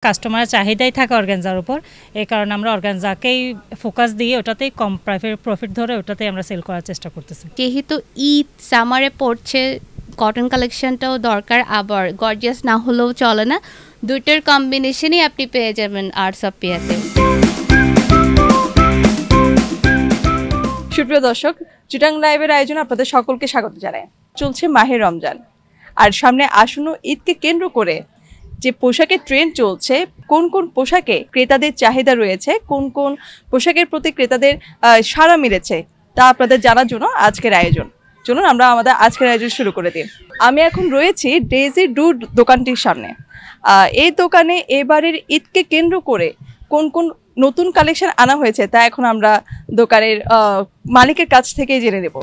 কাস্টমারের চাহিদাই থাকে অর্গানজার উপর, এই কারণে আমরা অর্গানজাকেই ফোকাস দিয়ে ওটাতেই কম প্রফিট ধরে ওটাতেই আমরা সেল করার চেষ্টা করতেছি। যেহেতু ঈদ সামারে পড়ছে, কটন কালেকশনটাও দরকার, আবার গর্জিয়াস না হলেও চলে না, দুইটার কম্বিনেশনই আপনি পেয়ে যাবেন আর্টস অফ পিয়াতে। সুপ্রিয় দর্শক, চিটাং লাইভের আয়োজনে আপনাদের সকলকে স্বাগত জানাই। চলছে মাহে রমজান, আর সামনে আসন্ন ঈদকে কেন্দ্র করে যে পোশাকের ট্রেন্ড চলছে, কোন কোন পোশাকে ক্রেতাদের চাহিদা রয়েছে, কোন কোন পোশাকের প্রতি ক্রেতাদের সাড়া মিলেছে, তা আপনাদের জানার জন্য আজকের আয়োজন। চলুন আমরা আমাদের আজকের আয়োজন শুরু করে দিই। আমি এখন রয়েছি ডেইজি ডুড দোকানটির সামনে। এই দোকানে এবারের ঈদকে কেন্দ্র করে কোন কোন নতুন কালেকশন আনা হয়েছে তা এখন আমরা দোকানের মালিকের কাছ থেকে জেনে নেব।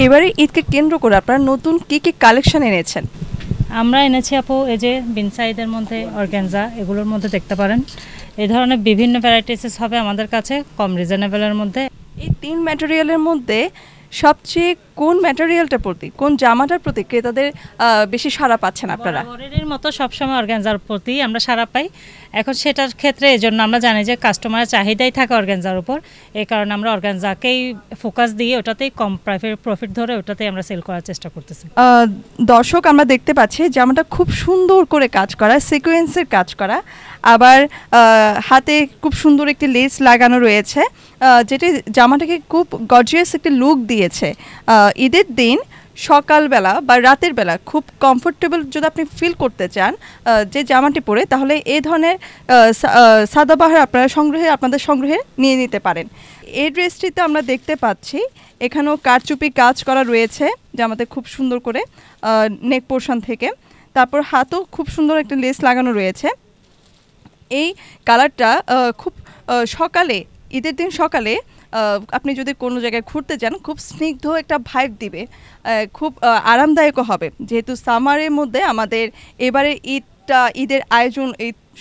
এবারে ঈদকে কেন্দ্র করে আপনারা নতুন কি কি কালেকশন এনেছেন? আমরা এনেছি আপু এই যে বিনসাইদের মধ্যে অর্গানজা, এগুলোর মধ্যে দেখতে পারেন এই ধরনের বিভিন্ন ভ্যারাইটিস হবে আমাদের কাছে কম রিজনেবলের মধ্যে। এই তিন ম্যাটেরিয়ালের মধ্যে সবচেয়ে কোন ম্যাটেরিয়ালটার প্রতি, কোন জামাটার প্রতি ক্রেতাদের বেশি সাড়া পাচ্ছেন আপনারা? বরাবরের মতো সবসময় অর্গানজার প্রতি আমরা সাড়া পাই। এখন সেটার ক্ষেত্রে এই জন্য আমরা জানি যে কাস্টমারের চাহিদাই থাকে অর্গানজার উপর, এই কারণে আমরা অর্গানজাকেই ফোকাস দিয়ে ওটাতেই কম প্রফিট ধরে ওটাতেই আমরা সেল করার চেষ্টা করতেছি। দর্শক, আমরা দেখতে পাচ্ছি জামাটা খুব সুন্দর করে কাজ করা, সিকোয়েন্সের কাজ করা, আবার হাতে খুব সুন্দর একটি লেস লাগানো রয়েছে, যেটি জামাটাকে খুব গর্জিয়াস একটি লুক দিয়েছে। ঈদের দিন সকালবেলা বা রাতের বেলা খুব কমফোর্টেবল যদি আপনি ফিল করতে চান যে জামাটি পরে, তাহলে এই ধরনের সাদাবাহার আপনাদের সংগ্রহে নিয়ে নিতে পারেন। এই ড্রেসটিতে আমরা দেখতে পাচ্ছি এখানেও কারচুপি কাজ করা রয়েছে জামাতে খুব সুন্দর করে নেক পোর্শন থেকে, তারপর হাতও খুব সুন্দর একটা লেস লাগানো রয়েছে। এই কালারটা খুব সকালে, ঈদের দিন সকালে আপনি যদি কোনো জায়গায় ঘুরতে যান খুব স্নিগ্ধ একটা ভাইব দিবে, খুব আরামদায়কও হবে। যেহেতু সামারের মধ্যে আমাদের এবারে ঈদের আয়োজন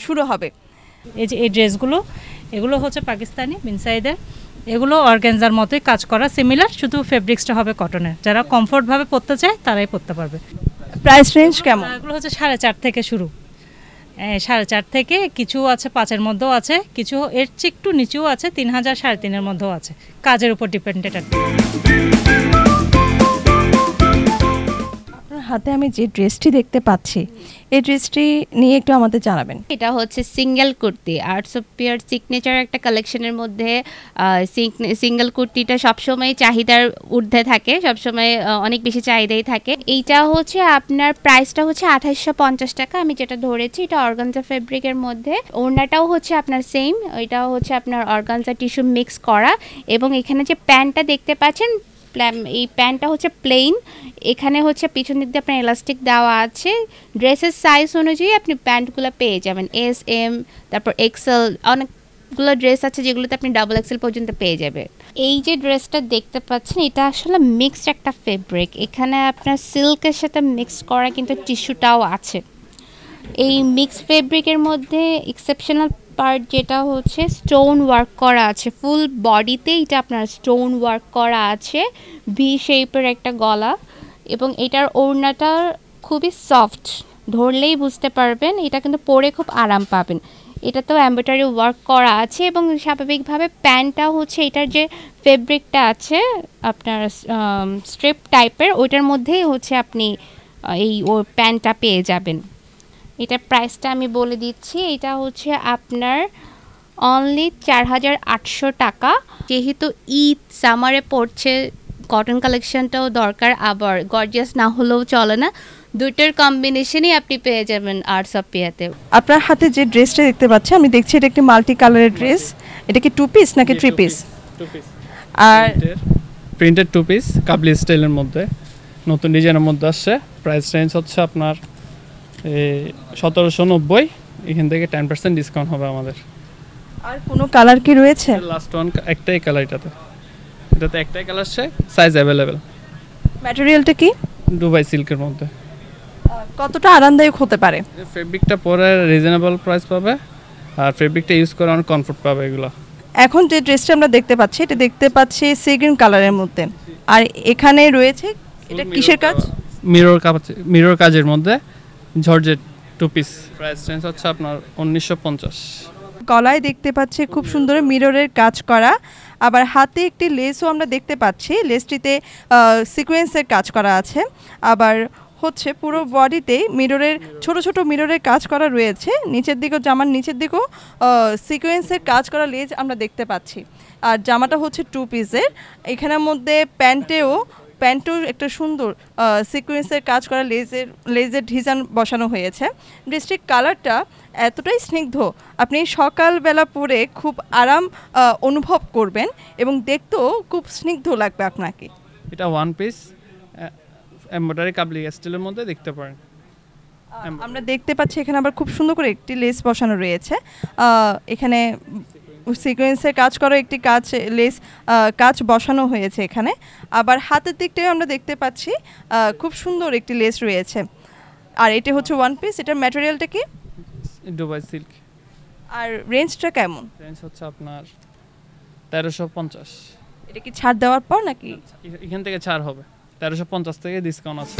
শুরু হবে। এই যে এই ড্রেসগুলো, এগুলো হচ্ছে পাকিস্তানি বিনসাইদের, এগুলো অর্গানজার মতোই কাজ করা, সিমিলার, শুধু ফেব্রিক্সটা হবে কটনের। যারা কমফোর্টভাবে পরতে চায় তারাই পরতে পারবে। প্রাইস রেঞ্জ কেমন? এগুলো হচ্ছে 4.5 থেকে শুরু, 4.5 থেকে, কিছু আছে 5-এর মধ্যেও আছে, কিছু এর চেয়ে একটু নিচেও আছে, 3000 3.5-এর মধ্যেও আছে, কাজের উপর ডিপেন্ডেড। আপনার হাতে আমি যে ড্রেসটি দেখতে পাচ্ছি, এই ড্রেসটি নিয়ে একটু আমাদের জানাবেন। এটা হচ্ছে সিঙ্গেল কুর্তি, আর্টস অফ পিয়ার সিগনেচার একটা কালেকশনের মধ্যে। সিঙ্গেল কুর্তিটা সবসময় চাহিদার ঊর্ধ্বে থাকে, সবসময় অনেক বেশি চাহিদাই থাকে। এইটা হচ্ছে আপনার প্রাইসটা হচ্ছে 2850 টাকা, আমি যেটা ধরেছি। এটা অর্গানজা ফেব্রিকের মধ্যে, ওড়নাটাও হচ্ছে আপনার সেম, এটাও হচ্ছে আপনার অর্গানজা টিস্যু মিক্স করা। এবং এখানে যে প্যান্টটা দেখতে পাচ্ছেন, এই প্যান্টটা হচ্ছে প্লেন, এখানে হচ্ছে পিছন দিক দিয়ে আপনার এলাস্টিক দেওয়া আছে। ড্রেসের সাইজ অনুযায়ী আপনি প্যান্টগুলো পেয়ে যাবেন, এস, এম, তারপর এক্সেল, অনেকগুলো ড্রেস আছে যেগুলোতে আপনি ডাবল এক্সেল পর্যন্ত পেয়ে যাবে। এই যে ড্রেসটা দেখতে পাচ্ছেন, এটা আসলে মিক্সড একটা ফেব্রিক, এখানে আপনার সিল্কের সাথে মিক্স করা কিন্তু টিস্যুটাও আছে। এই মিক্স ফেব্রিকের মধ্যে এক্সেপশনাল পার্ট যেটা হচ্ছে স্টোন ওয়ার্ক করা আছে, ফুল বডিতে এটা আপনার স্টোন ওয়ার্ক করা আছে, ভি শেপের একটা গলা, এবং এটার ওড়নাটা খুবই সফট, ধরলেই বুঝতে পারবেন, এটা কিন্তু পরে খুব আরাম পাবেন। এটাতেও এমব্রয়ডারি ওয়ার্ক করা আছে, এবং স্বাভাবিকভাবে প্যান্টটা হচ্ছে এটার যে ফেব্রিকটা আছে আপনার স্ট্রিপ টাইপের, ওইটার মধ্যেই হচ্ছে আপনি এই প্যান্টটা পেয়ে যাবেন। এটার প্রাইসটা আমি বলে দিচ্ছি, এটা হচ্ছে আপনার অনলি 4800 টাকা। যেহেতু ঈদ সামারে পড়ছে, কটন কালেকশনটাও দরকার, আবার গর্জিয়াস না হলেও চলে না, দুইটার কম্বিনেশনই আপনি পেয়ে যাবেন আর্টস অফ পিয়াতে। আপনার হাতে যে ড্রেসটা দেখতে পাচ্ছি, আমি দেখছি এটা একটি মাল্টি কালারের ড্রেস। এটা কি 2 পিস নাকি 3 পিস? 2 পিস, আর প্রিন্টেড 2 পিস কাবলি স্টাইলের মধ্যে, নতুন ডিজাইনের মধ্যে আসছে। প্রাইস রেঞ্জ হচ্ছে আপনার 1790, এখান থেকে 10% ডিসকাউন্ট হবে আমাদের। আর কোনো কালার কি রয়েছে? লাস্ট ওয়ান একটাই কালার, এটাতে একটাই কালার আছে, সাইজ অ্যাভেলেবেল। ম্যাটেরিয়ালটা কি? দুবাই সিল্কের মধ্যে। কতটা আরামদায়ক হতে পারে? ফেব্রিকটা পরে রিজনেবল প্রাইস পাবে, আর ফেব্রিকটা ইউজ করে অনেক কমফোর্ট পাবে। এগুলো এখন যে ড্রেসটা আমরা দেখতে পাচ্ছি এটা দেখতে পাচ্ছি সি গ্রিন কালারের মধ্যে, আর এখানে রয়েছে এটা কিসের কাজ? মিরর কাজের মধ্যে georgette two piece, price range হচ্ছে আপনার 1950। গলায় দেখতে পাচ্ছি খুব সুন্দর মিররের কাজ করা, আবার হাতে একটি লেসও আমরা দেখতে পাচ্ছি, লেসটিতে সিকোয়েন্সের কাজ করা আছে, আবার হচ্ছে পুরো বডিতেই মিররের ছোট ছোট মিররের কাজ করা রয়েছে, নিচের দিকেও জামার নিচের দিকেও সিকোয়েন্সের কাজ করা লেস আমরা দেখতে পাচ্ছি। আর জামাটা হচ্ছে 2 পিসের, এখানের মধ্যে প্যান্টেও একটা সুন্দর সিকোয়েন্সের কাজ করা লেজের ডিজাইন বসানো হয়েছে। ড্রেসটির কালারটা এতটাই স্নিগ্ধ, আপনি সকালবেলা পরে খুব আরাম অনুভব করবেন এবং দেখতেও খুব স্নিগ্ধ লাগবে আপনাকে। এটা ওয়ান পিস এমব্রয়ডারি কাবলি স্টাইলের মধ্যে দেখতে পারেন। আমরা দেখতে পাচ্ছি এখানে আবার খুব সুন্দর করে একটি লেস বসানো রয়েছে, এখানে সিকোয়েন্সের কাজ করা একটি কাজ বসানো হয়েছে এখানে। আবার হাতের দিকটাও আমরা দেখতে পাচ্ছি খুব সুন্দর একটি লেস রয়েছে। আর এটা হচ্ছে ওয়ান পিস, এটার ম্যাটেরিয়ালটা কি? Dubai silk. আর রেঞ্জটা কেমন? রেঞ্জ হচ্ছে আপনার 1350। এটা কি ছাড় দেওয়ার পর নাকি? এখান থেকে ছাড় হবে, 1350 থেকে ডিসকাউন্ট আছে।